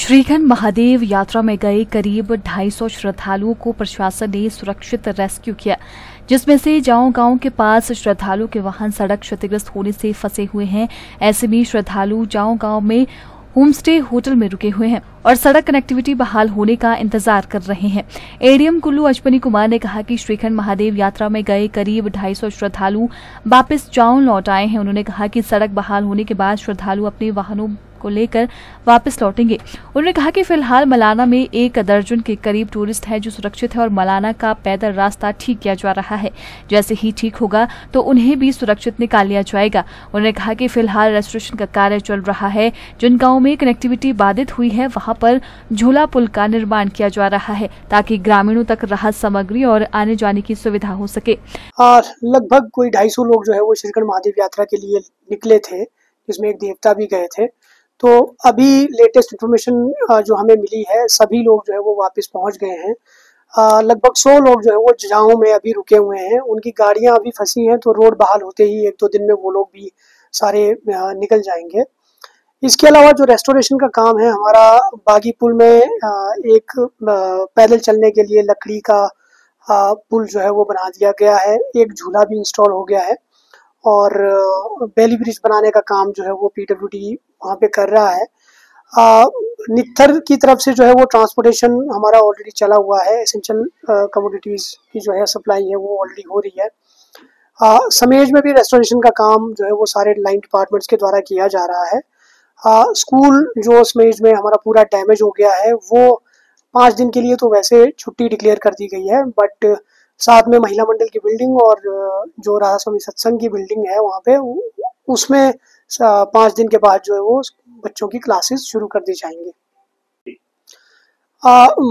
श्रीखंड महादेव यात्रा में गए करीब 250 श्रद्धालुओं को प्रशासन ने सुरक्षित रेस्क्यू किया, जिसमें से गांव के पास श्रद्धालुओं के वाहन सड़क क्षतिग्रस्त होने से फंसे हुए हैं। ऐसे में श्रद्धालु गांव में होमस्टे होटल में रुके हुए हैं और सड़क कनेक्टिविटी बहाल होने का इंतजार कर रहे हैं। एडीएम कुल्लू अश्विनी कुमार ने कहा कि श्रीखंड महादेव यात्रा में गए करीब 250 श्रद्धालु वापस गांव लौट आए हैं। उन्होंने कहा कि सड़क बहाल होने के बाद श्रद्धालु अपने वाहनों को लेकर वापस लौटेंगे। उन्होंने कहा कि फिलहाल मलाना में 1 दर्जन के करीब टूरिस्ट है जो सुरक्षित है और मलाना का पैदल रास्ता ठीक किया जा रहा है। जैसे ही ठीक होगा तो उन्हें भी सुरक्षित निकाल लिया जाएगा। उन्होंने कहा कि फिलहाल रेस्टोरेशन का कार्य चल रहा है। जिन गाँव में कनेक्टिविटी बाधित हुई है वहां पर झूला पुल का निर्माण किया जा रहा है ताकि ग्रामीणों तक राहत सामग्री और आने जाने की सुविधा हो सके। लगभग कोई 250 लोग जो है वो श्रीखंड महादेव यात्रा के लिए निकले थे, जिसमें एक देवता भी गए थे। तो अभी लेटेस्ट इन्फॉर्मेशन जो हमें मिली है, सभी लोग जो है वो वापस पहुंच गए हैं। लगभग 100 लोग जो है वो गाँव में अभी रुके हुए हैं। उनकी गाड़ियां अभी फंसी हैं, तो रोड बहाल होते ही 1-2 दिन में वो लोग भी सारे निकल जाएंगे। इसके अलावा जो रेस्टोरेशन का काम है हमारा, बागी पुल में एक पैदल चलने के लिए लकड़ी का पुल जो है वो बना दिया गया है। एक झूला भी इंस्टॉल हो गया है और बेली ब्रिज बनाने का काम जो है वो पीडब्ल्यूडी वहाँ पे कर रहा है। नित्थर की तरफ से जो है वो ट्रांसपोर्टेशन हमारा ऑलरेडी चला हुआ है। एसेंशियल कमोडिटीज की जो है सप्लाई है वो ऑलरेडी हो रही है। समेज में भी रेस्टोरेशन का काम जो है वो सारे लाइन डिपार्टमेंट्स के द्वारा किया जा रहा है। स्कूल जो समेज में हमारा पूरा डैमेज हो गया है, वो 5 दिन के लिए तो वैसे छुट्टी डिक्लेयर कर दी गई है, बट साथ में महिला मंडल की बिल्डिंग और जो राधा स्वामी सत्संग की बिल्डिंग है वहाँ पे, उसमें 5 दिन के बाद जो है वो बच्चों की क्लासेस शुरू कर दी जाएंगी।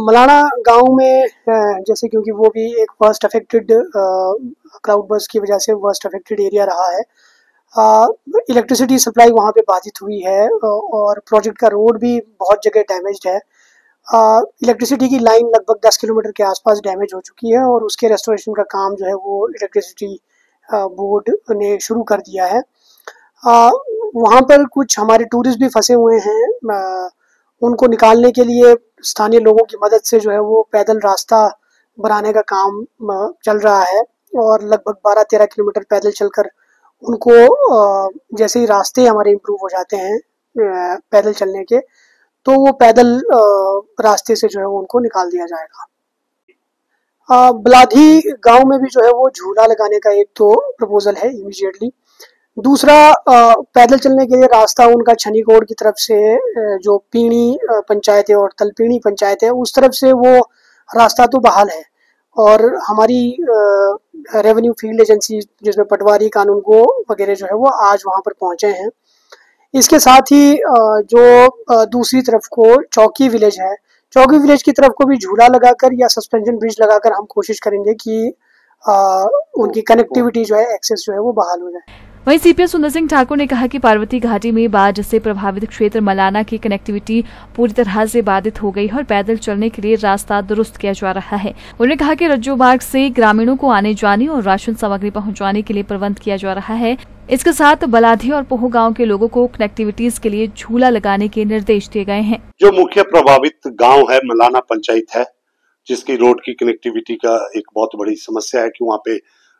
मलाना गांव में जैसे, क्योंकि वो भी एक वर्स्ट अफेक्टेड क्राउड बर्स्ट की वजह से वर्स्ट अफेक्टेड एरिया रहा है, इलेक्ट्रिसिटी सप्लाई वहाँ पे बाधित हुई है और प्रोजेक्ट का रोड भी बहुत जगह डैमेज्ड है। इलेक्ट्रिसिटी की लाइन लगभग 10 किलोमीटर के आसपास डैमेज हो चुकी है और उसके रेस्टोरेशन का काम जो है वो इलेक्ट्रिसिटी बोर्ड ने शुरू कर दिया है। वहाँ पर कुछ हमारे टूरिस्ट भी फंसे हुए हैं। उनको निकालने के लिए स्थानीय लोगों की मदद से जो है वो पैदल रास्ता बनाने का काम चल रहा है और लगभग 12-13 किलोमीटर पैदल चलकर उनको जैसे ही रास्ते हमारे इम्प्रूव हो जाते हैं पैदल चलने के, तो वो पैदल रास्ते से जो है वो उनको निकाल दिया जाएगा। बलाधी गांव में भी जो है वो झूला लगाने का एक तो प्रपोजल है इमीडिएटली। दूसरा, पैदल चलने के लिए रास्ता उनका छनीकोट की तरफ से जो पीणी पंचायत है और तलपीणी पंचायत है उस तरफ से वो रास्ता तो बहाल है और हमारी रेवेन्यू फील्ड एजेंसी जिसमें पटवारी कानून को वगैरह जो है वो आज वहाँ पर पहुँचे हैं। इसके साथ ही जो दूसरी तरफ को चौकी विलेज है, चौकी विलेज की तरफ को भी झूला लगाकर या सस्पेंशन ब्रिज लगाकर हम कोशिश करेंगे कि उनकी कनेक्टिविटी जो है, एक्सेस जो है वो बहाल हो जाए। वहीं सीपीएस सुंदर सिंह ठाकुर ने कहा कि पार्वती घाटी में बाढ़ से प्रभावित क्षेत्र मलाना की कनेक्टिविटी पूरी तरह से बाधित हो गई है और पैदल चलने के लिए रास्ता दुरुस्त किया जा रहा है। उन्होंने कहा कि रज्जू मार्ग से ग्रामीणों को आने जाने और राशन सामग्री पहुंचाने के लिए प्रबंध किया जा रहा है। इसके साथ बलाधी और पोह गांव के लोगों को कनेक्टिविटीज के लिए झूला लगाने के निर्देश दिए गए हैं। जो मुख्य प्रभावित गाँव है मलाना पंचायत है, जिसकी रोड की कनेक्टिविटी का एक बहुत बड़ी समस्या है कि वहाँ पे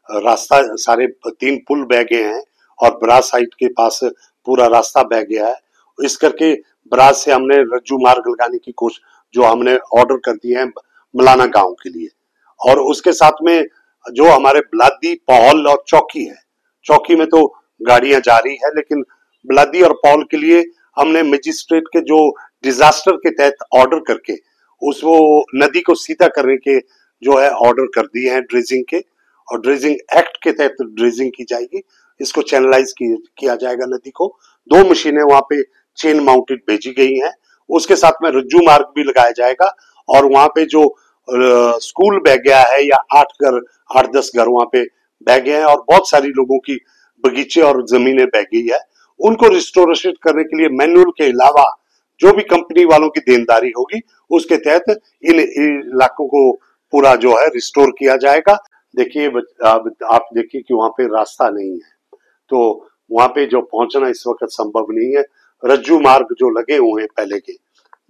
रास्ता सारे 3 पुल बह गए हैं और बराज साइड के पास पूरा रास्ता बह गया है। इस करके बराज से हमने रज्जू मार्ग लगाने की कोशिश जो हमने ऑर्डर कर दिए हैं मलाना गांव के लिए। और उसके साथ में जो हमारे बलादी, पौल और चौकी है, चौकी में तो गाड़ियां जा रही है, लेकिन बलादी और पौल के लिए हमने मजिस्ट्रेट के जो डिजास्टर के तहत ऑर्डर करके उस वो नदी को सीधा करने के जो है ऑर्डर कर दिए हैं ड्रेजिंग के, और ड्रेजिंग एक्ट के तहत ड्रेजिंग की जाएगी। इसको चैनलाइज किया जाएगा नदी को। 2 मशीनें वहां पे चेन माउंटेड भेजी गई हैं। उसके साथ में रज्जू मार्ग भी लगाया जाएगा और वहां पे जो स्कूल बह गया है या 8-10 घर वहां पे बह गए हैं और बहुत सारी लोगों की बगीचे और जमीनें बह गई है, उनको रिस्टोरेशन करने के लिए मैनुअल के अलावा जो भी कंपनी वालों की देनदारी होगी उसके तहत इन इलाकों को पूरा जो है रिस्टोर किया जाएगा। देखिए, आप देखिए कि वहां पे रास्ता नहीं है, तो वहां पे जो पहुंचना इस वक्त संभव नहीं है। रज्जू मार्ग जो लगे हुए हैं पहले के,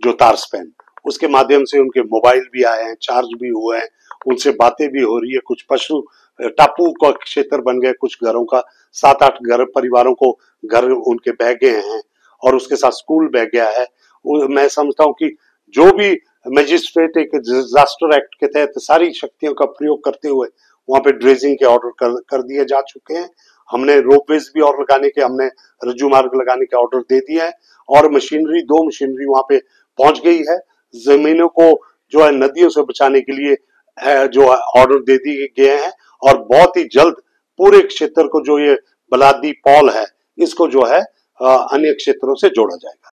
जो तार स्पैन, उसके माध्यम से उनके मोबाइल भी आए हैं, चार्ज भी हुए हैं, उनसे बातें भी हो रही है। कुछ पशु टापू का क्षेत्र बन गए, कुछ घरों का 7-8 घर परिवारों को घर उनके बह गए हैं और उसके साथ स्कूल बह गया है। मैं समझता हूँ कि जो भी मजिस्ट्रेट एक डिजास्टर एक्ट के तहत सारी शक्तियों का प्रयोग करते हुए वहां पे ड्रेजिंग के ऑर्डर कर दिए जा चुके हैं। हमने रोपवेज भी और लगाने के, हमने रज्जू मार्ग लगाने के ऑर्डर दे दिए हैं और मशीनरी 2 मशीनरी वहां पे पहुंच गई है। जमीनों को जो है नदियों से बचाने के लिए जो ऑर्डर दे दिए गए हैं और बहुत ही जल्द पूरे क्षेत्र को जो ये बलादी पॉल है इसको जो है अन्य क्षेत्रों से जोड़ा जाएगा।